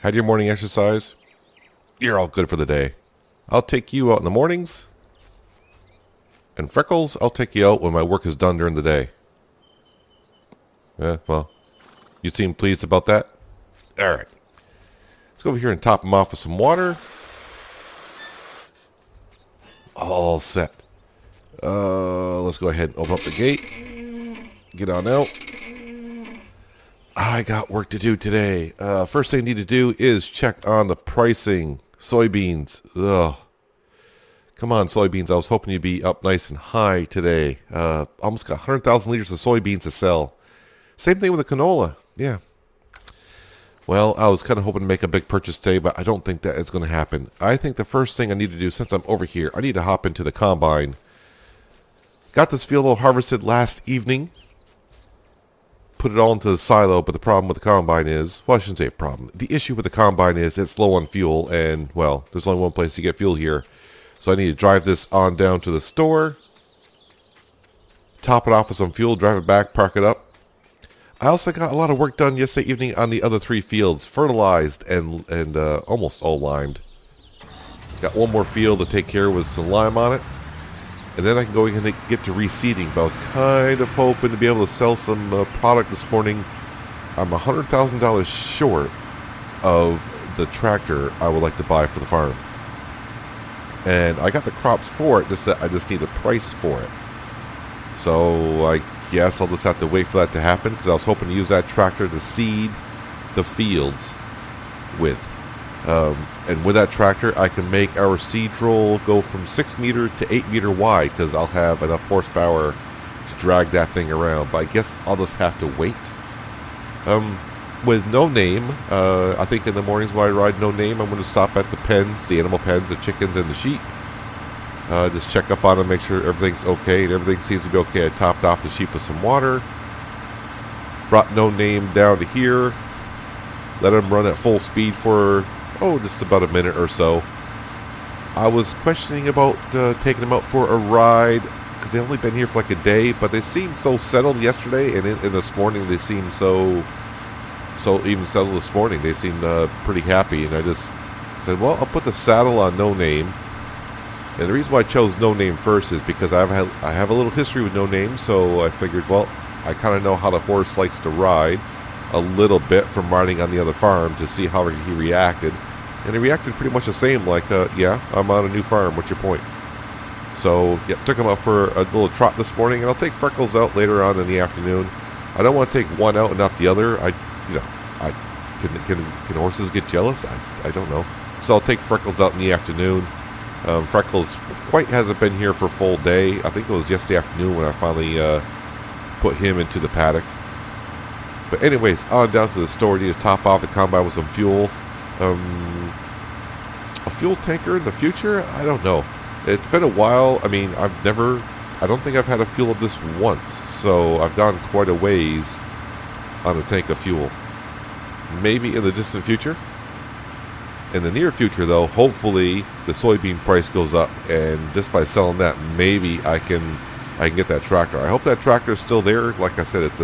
Had your morning exercise? You're all good for the day. I'll take you out in the mornings. And Freckles, I'll take you out when my work is done during the day. Well, you seem pleased about that? Alright. Let's go over here and top him off with some water. All set. Let's go ahead and open up the gate. Get on out. I got work to do today. First thing I need to do is check on the pricing. Soybeans. Ugh. Come on, soybeans. I was hoping you'd be up nice and high today. Almost got 100,000 liters of soybeans to sell. Same thing with the canola. Yeah. Well, I was kind of hoping to make a big purchase today, but I don't think that is going to happen. I think the first thing I need to do, since I'm over here, I need to hop into the combine. Got this field all harvested last evening. Put it all into the silo, but the problem with the combine is, well, I shouldn't say a problem. The issue with the combine is it's low on fuel, and, well, there's only one place to get fuel here. So I need to drive this on down to the store, top it off with some fuel, drive it back, park it up. I also got a lot of work done yesterday evening on the other 3 fields, fertilized and almost all limed. Got one more field to take care of with some lime on it. And then I can go in and get to reseeding. But I was kind of hoping to be able to sell some product this morning. I'm $100,000 short of the tractor I would like to buy for the farm. And I got the crops for it, just that I just need a price for it. So I guess I'll just have to wait for that to happen, because I was hoping to use that tractor to seed the fields with. And with that tractor, I can make our seed roll go from 6 meter to 8 meter wide, because I'll have enough horsepower to drag that thing around. But I guess I'll just have to wait. With No Name, I think in the mornings while I ride No Name, I'm going to stop at the pens, the animal pens, the chickens and the sheep. Just check up on them, make sure everything's okay, and everything seems to be okay. I topped off the sheep with some water. Brought No Name down to here. Let him run at full speed for just about a minute or so. I was questioning about taking them out for a ride, because they've only been here for like a day, but they seemed so settled yesterday, and in this morning they seemed so even settled this morning. They seemed pretty happy, and I just said, well, I'll put the saddle on No Name. And the reason why I chose No Name first is because I have a little history with No Name, so I figured, well, I kind of know how the horse likes to ride a little bit from riding on the other farm to see how he reacted. And he reacted pretty much the same, like, yeah, I'm on a new farm, what's your point? So, yeah, took him out for a little trot this morning, and I'll take Freckles out later on in the afternoon. I don't want to take one out and not the other. Can horses get jealous? I don't know. So I'll take Freckles out in the afternoon. Freckles quite hasn't been here for a full day. I think it was yesterday afternoon when I finally put him into the paddock. But anyways, on down to the store. Need to top off the combine with some fuel. A fuel tanker in the future? I don't know. It's been a while. I mean, I don't think I've had a fuel of this once. So I've gone quite a ways on a tank of fuel. Maybe in the distant future. In the near future, though, hopefully the soybean price goes up, and just by selling that, maybe I can get that tractor. I hope that tractor is still there. Like I said, it's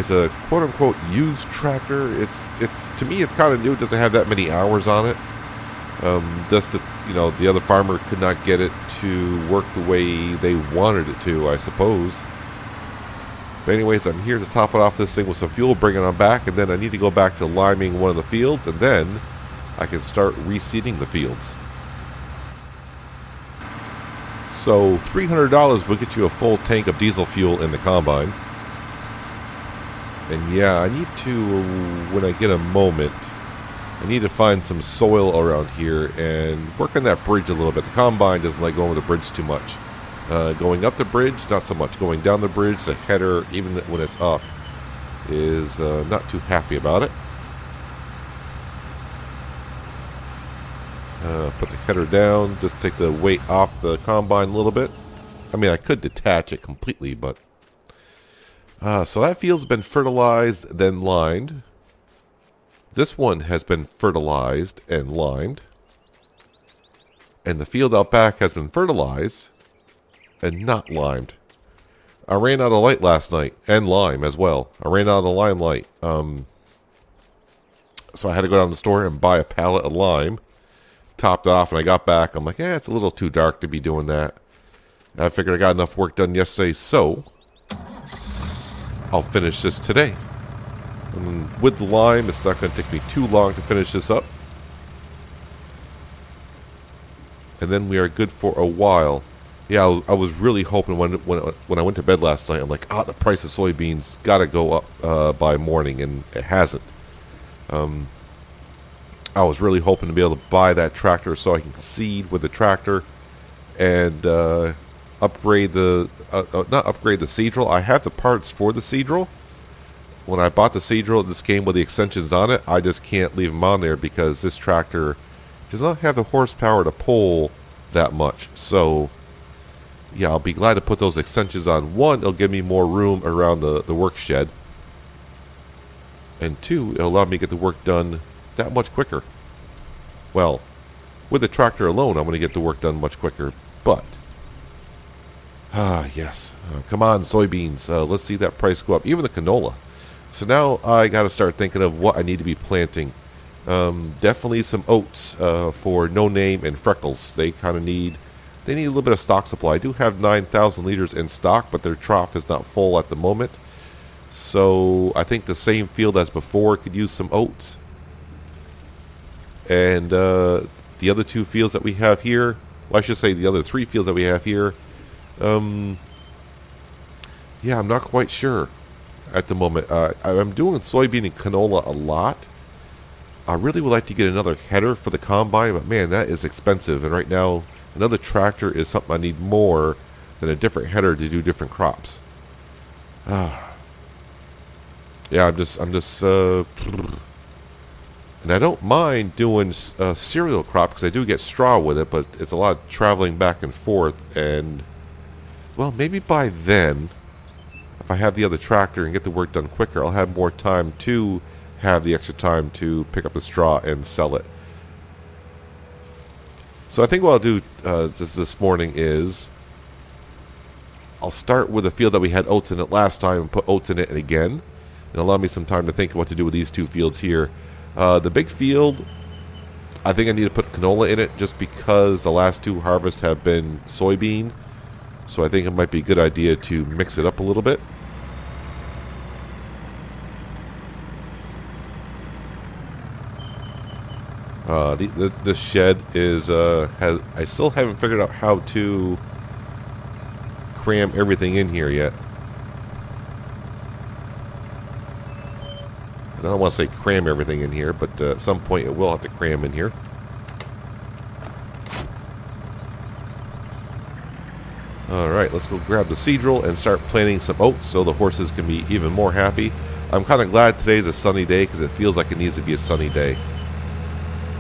a quote unquote used tractor. It's to me, it's kind of new. It doesn't have that many hours on it. Just that, the other farmer could not get it to work the way they wanted it to, I suppose. But anyways, I'm here to top it off this thing with some fuel, bring it on back, and then I need to go back to liming one of the fields, and then I can start reseeding the fields. So $300 will get you a full tank of diesel fuel in the combine. And yeah, I need to, when I get a moment, I need to find some soil around here and work on that bridge a little bit. The combine doesn't like going over the bridge too much. Going up the bridge, not so much. Going down the bridge, the header, even when it's up, is not too happy about it. Put the header down, just take the weight off the combine a little bit. I mean, I could detach it completely, but... so that field's been fertilized, then limed. This one has been fertilized and limed. And the field out back has been fertilized and not limed. I ran out of light last night, and lime as well. I ran out of the lime light. So I had to go down to the store and buy a pallet of lime, topped off, and I got back. I'm like, it's a little too dark to be doing that. And I figured I got enough work done yesterday, so I'll finish this today. And with the lime, it's not going to take me too long to finish this up. And then we are good for a while. Yeah, I was really hoping when I went to bed last night, I'm like, the price of soybeans got to go up by morning, and it hasn't. I was really hoping to be able to buy that tractor so I can seed with the tractor and upgrade the, not upgrade the seed drill. I have the parts for the seed drill. When I bought the seed drill, this came with the extensions on it. I just can't leave them on there because this tractor does not have the horsepower to pull that much. So yeah, I'll be glad to put those extensions on. One, it'll give me more room around the work shed. And two, it'll allow me to get the work done that much quicker. Well, with the tractor alone, I'm going to get the work done much quicker. But, yes. Come on, soybeans. Let's see that price go up. Even the canola. So now I got to start thinking of what I need to be planting. Definitely some oats for No Name and Freckles. They need a little bit of stock supply. I do have 9,000 liters in stock, but their trough is not full at the moment. So I think the same field as before could use some oats. And the other two fields that we have here, well, I should say the other three fields that we have here, yeah, I'm not quite sure at the moment. I'm doing soybean and canola a lot. I really would like to get another header for the combine, but man, that is expensive. And right now, another tractor is something I need more than a different header to do different crops. Yeah, I'm just, and I don't mind doing cereal crop because I do get straw with it, but it's a lot of traveling back and forth. And well, maybe by then, if I have the other tractor and get the work done quicker, I'll have more time to have the extra time to pick up the straw and sell it. So I think what I'll do this morning is I'll start with a field that we had oats in it last time and put oats in it again, and allow me some time to think of what to do with these two fields here. The big field, I think I need to put canola in it just because the last two harvests have been soybean. So I think it might be a good idea to mix it up a little bit. This shed is I still haven't figured out how to cram everything in here yet. I don't want to say cram everything in here, but at some point it will have to cram in here. Alright, let's go grab the seed drill and start planting some oats so the horses can be even more happy. I'm kind of glad today's a sunny day because it feels like it needs to be a sunny day.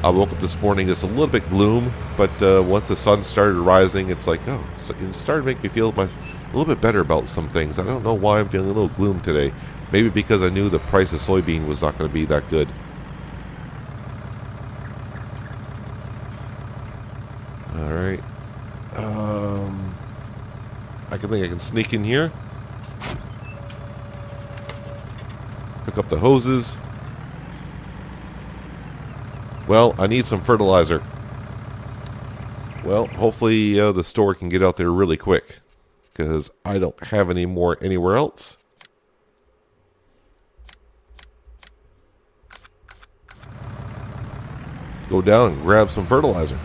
I woke up this morning, it's a little bit gloom, but once the sun started rising, it's like, so it started to make me feel a little bit better about some things. I don't know why I'm feeling a little gloom today. Maybe because I knew the price of soybean was not going to be that good. Alright. I think I can sneak in here. Pick up the hoses. Well, I need some fertilizer. Well, hopefully the store can get out there really quick, because I don't have any more anywhere else. Go down and grab some fertilizer.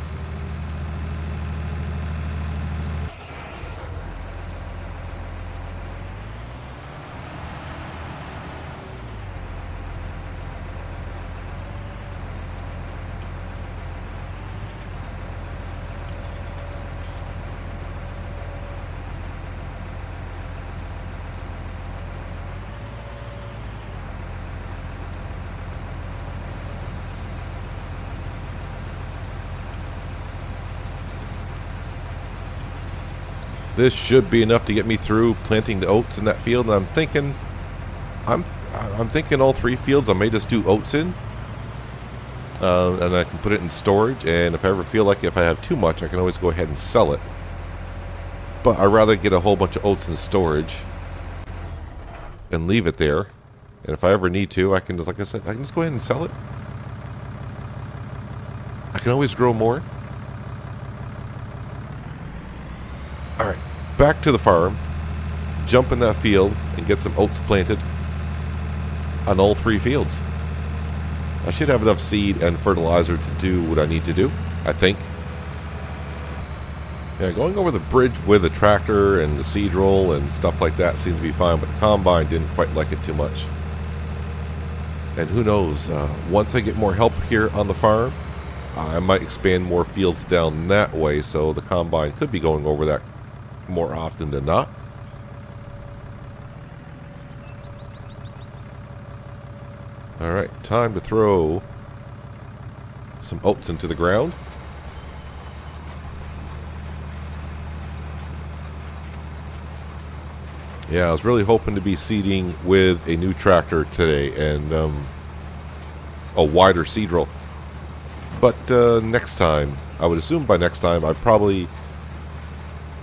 This should be enough to get me through planting the oats in that field. And I'm thinking all three fields I may just do oats in, and I can put it in storage. And if I ever feel like if I have too much, I can always go ahead and sell it. But I'd rather get a whole bunch of oats in storage and leave it there. And if I ever need to, I can just, like I said, I can just go ahead and sell it. I can always grow more. Alright, back to the farm. Jump in that field and get some oats planted on all 3 fields. I should have enough seed and fertilizer to do what I need to do, I think. Yeah, going over the bridge with the tractor and the seed roll and stuff like that seems to be fine, but the combine didn't quite like it too much. And who knows, once I get more help here on the farm, I might expand more fields down that way, so the combine could be going over that more often than not. Alright, time to throw some oats into the ground. Yeah, I was really hoping to be seeding with a new tractor today and a wider seed roll. But next time, I would assume by next time, I probably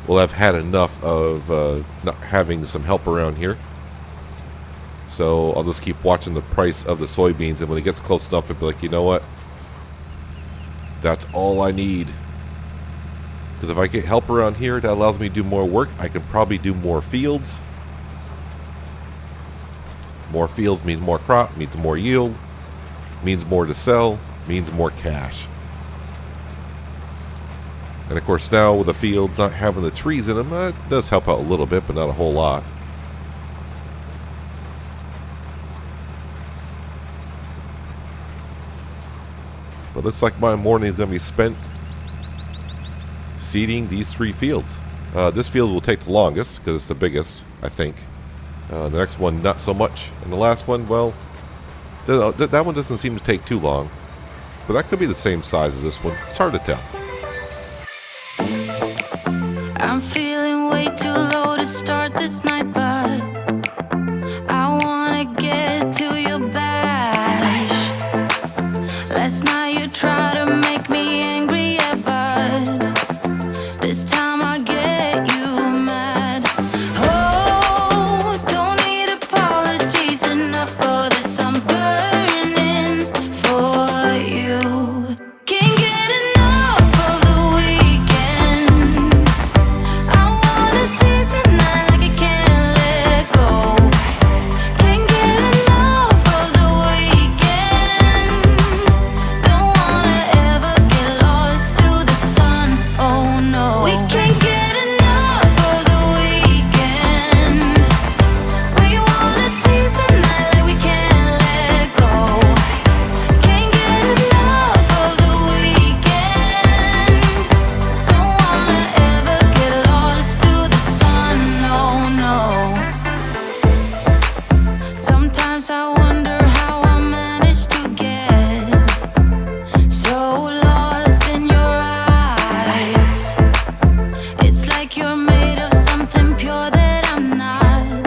will have had enough of not having some help around here. So I'll just keep watching the price of the soybeans, and when it gets close enough, I'll be like, you know what? That's all I need. Because if I get help around here, that allows me to do more work. I can probably do more fields. More fields means more crop, means more yield, means more to sell, means more cash. And of course now with the fields not having the trees in them, that does help out a little bit, but not a whole lot. But looks like my morning is going to be spent seeding these 3 fields. This field will take the longest because it's the biggest, I think. The next one, not so much. And the last one, well, that one doesn't seem to take too long. But that could be the same size as this one. It's hard to tell. I'm feeling way too low to start this night, but I wanna get to your bash. Last night you tried to make me angry, yeah, but this time I get you mad. Oh, don't need apologies, enough for this, I'm burning for you. Can't get enough of the weekend. I wanna seize the night like I can't let go. Can't get enough of the weekend. Don't wanna ever get lost to the sun, oh no. We can't get enough of the weekend. We wanna seize the night like we can't let go. Can't get enough of the weekend. Don't wanna ever get lost to the sun, oh no. Sometimes I wonder how I managed to get so lost in your eyes. It's like you're made of something pure that I'm not,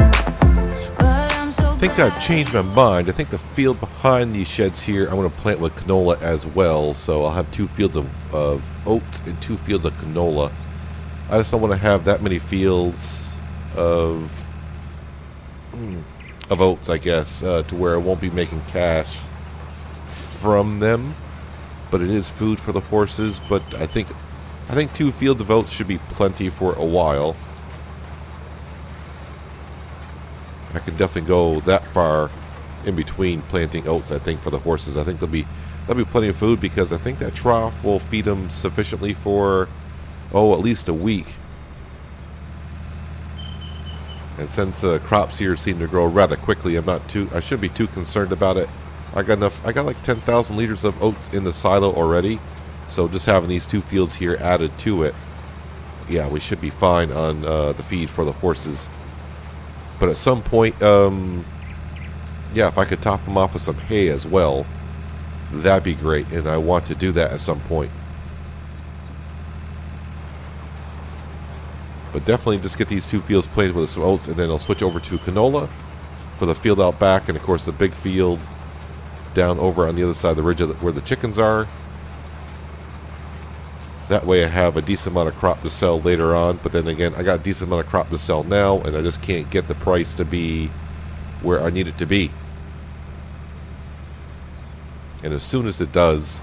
but I'm so I think I've changed my mind. I think the field behind these sheds here, I'm going to plant with canola as well. So I'll have 2 fields of oats and 2 fields of canola. I just don't want to have that many fields of oats, I guess, to where I won't be making cash from them. But it is food for the horses. But I think 2 fields of oats should be plenty for a while. I could definitely go that far in between planting oats, I think, for the horses. I think there'll be plenty of food because I think that trough will feed them sufficiently for, at least a week. And since crops here seem to grow rather quickly, I shouldn't be too concerned about it. I got like 10,000 liters of oats in the silo already. So just having these 2 fields here added to it, yeah, we should be fine on the feed for the horses. But at some point, yeah, if I could top them off with some hay as well, that'd be great. And I want to do that at some point. But definitely just get these 2 fields planted with some oats, and then I'll switch over to canola for the field out back, and of course the big field down over on the other side of the ridge where the chickens are. That way I have a decent amount of crop to sell later on. But then again, I got a decent amount of crop to sell now, and I just can't get the price to be where I need it to be. And as soon as it does,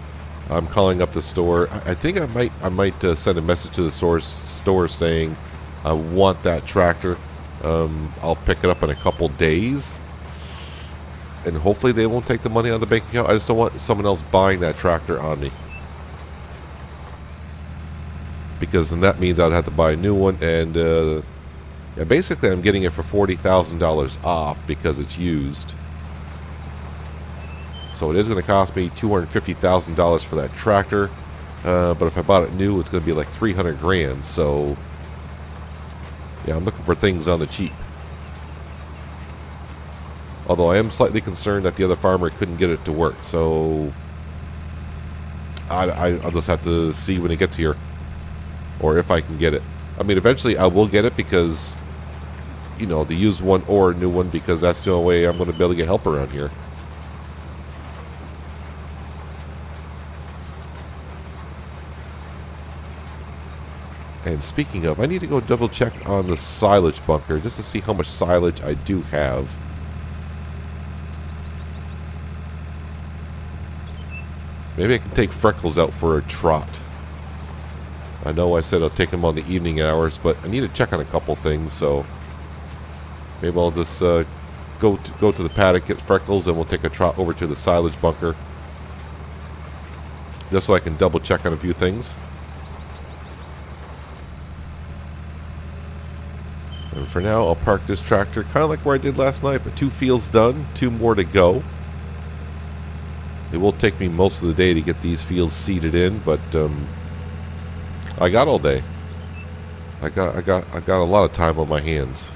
I'm calling up the store. I think I might send a message to the store saying I want that tractor. I'll pick it up in a couple days, and hopefully they won't take the money out of the bank account. I just don't want someone else buying that tractor on me, because then that means I'd have to buy a new one. And yeah, basically I'm getting it for $40,000 off because it's used. So it is going to cost me $250,000 for that tractor. But if I bought it new, it's going to be like 300 grand. So yeah, I'm looking for things on the cheap. Although I am slightly concerned that the other farmer couldn't get it to work. So I'll just have to see when it gets here, or if I can get it. I mean, eventually I will get it, because, you know, the used one or a new one, because that's the only way I'm going to be able to get help around here. And speaking of, I need to go double check on the silage bunker just to see how much silage I do have. Maybe I can take Freckles out for a trot. I know I said I'll take him on the evening hours, but I need to check on a couple things, so maybe I'll just go to the paddock, get Freckles, and we'll take a trot over to the silage bunker, just so I can double check on a few things. And for now, I'll park this tractor kind of like where I did last night, but 2 fields done, 2 more to go. It will take me most of the day to get these fields seeded in, but I got all day. I got a lot of time on my hands.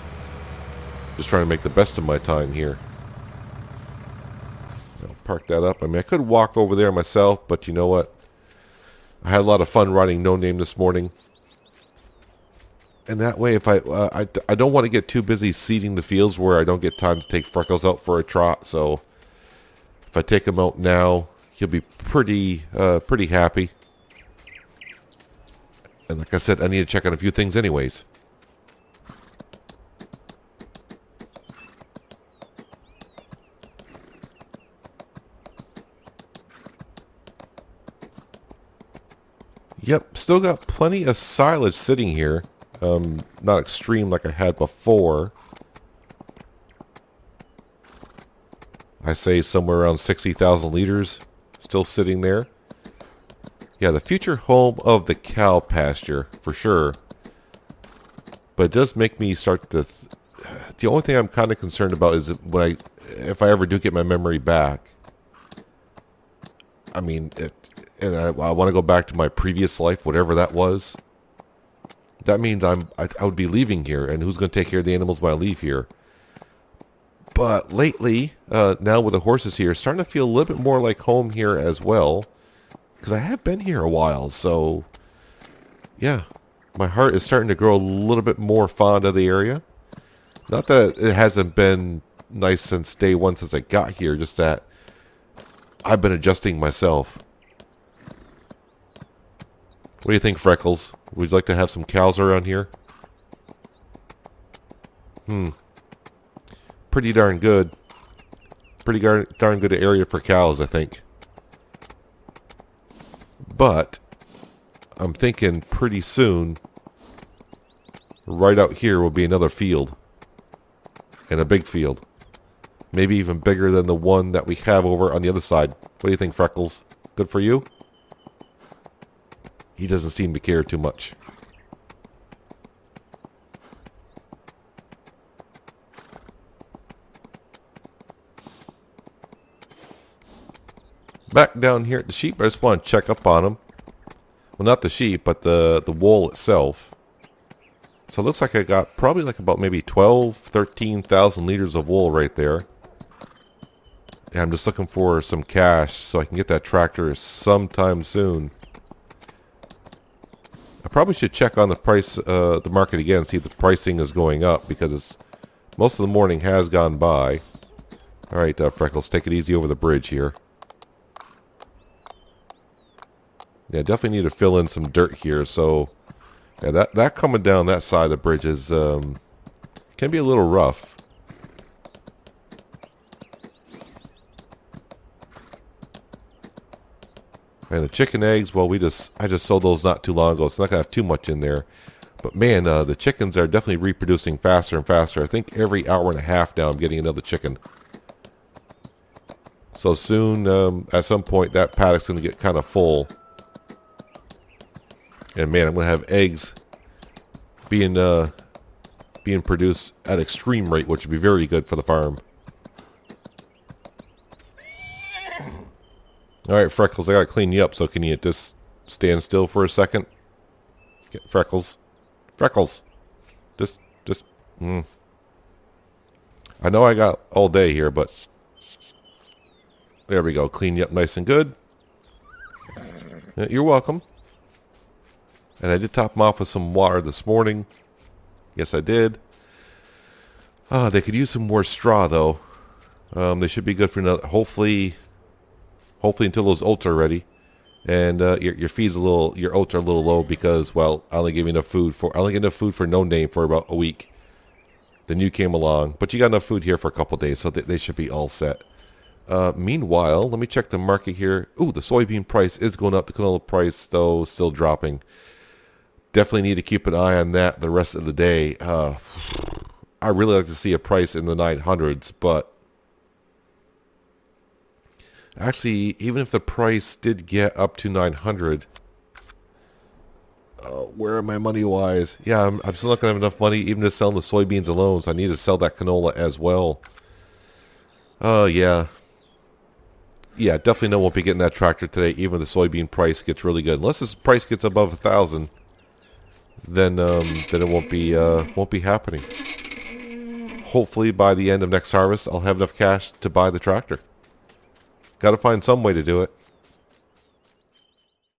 Just trying to make the best of my time here. I'll park that up. I mean, I could walk over there myself, but you know what? I had a lot of fun riding No Name this morning. And that way, if I don't want to get too busy seeding the fields where I don't get time to take Freckles out for a trot. So if I take him out now, he'll be pretty happy. And like I said, I need to check on a few things anyways. Yep, still got plenty of silage sitting here. Not extreme like I had before. I say somewhere around 60,000 liters still sitting there. Yeah, the future home of the cow pasture, for sure. But it does make me start to... The only thing I'm kind of concerned about is when if I ever do get my memory back. I mean, and I want to go back to my previous life, whatever that was. That means I would be leaving here, and who's going to take care of the animals when I leave here? But lately, now with the horses here, it's starting to feel a little bit more like home here as well. Because I have been here a while, so yeah, my heart is starting to grow a little bit more fond of the area. Not that it hasn't been nice since day one since I got here, just that I've been adjusting myself. What do you think, Freckles? Would you like to have some cows around here? Pretty darn good. Pretty darn good area for cows, I think. But I'm thinking pretty soon, right out here will be another field. And a big field. Maybe even bigger than the one that we have over on the other side. What do you think, Freckles? Good for you? He doesn't seem to care too much. Back down here at the sheep, I just want to check up on them. Well, not the sheep, but the wool itself. So it looks like I got probably like about maybe 13,000 liters of wool right there. And I'm just looking for some cash so I can get that tractor sometime soon. I probably should check on the price, the market again, see if the pricing is going up, because most of the morning has gone by. All right, Freckles, take it easy over the bridge here. Yeah, definitely need to fill in some dirt here. So, yeah, that coming down that side of the bridge is can be a little rough. And the chicken eggs, well, I just sold those not too long ago, so I'm not going to have too much in there. But man, the chickens are definitely reproducing faster and faster. I think every hour and a half now I'm getting another chicken. So soon, at some point, that paddock's going to get kind of full. And man, I'm going to have eggs being produced at extreme rate, which would be very good for the farm. All right, Freckles, I got to clean you up, so can you just stand still for a second? Get Freckles. Freckles. Just, I know I got all day here, but there we go. Clean you up nice and good. Yeah, you're welcome. And I did top them off with some water this morning. Yes, I did. They could use some more straw, though. They should be good for another, hopefully until those oats are ready. And your feed's your oats are a little low because, well, I only get enough food for No Name for about a week. Then you came along, but you got enough food here for a couple days, so they should be all set. Meanwhile, let me check the market here. Ooh, the soybean price is going up. The canola price, though, still dropping. Definitely need to keep an eye on that the rest of the day. I really like to see a price in the 900s, but actually, even if the price did get up to 900, where am I money-wise? Yeah, I'm still not going to have enough money even to sell the soybeans alone, so I need to sell that canola as well. Yeah. Yeah, definitely won't be getting that tractor today, even if the soybean price gets really good. Unless this price gets above 1,000, then it won't be happening. Hopefully, by the end of next harvest, I'll have enough cash to buy the tractor. Got to find some way to do it.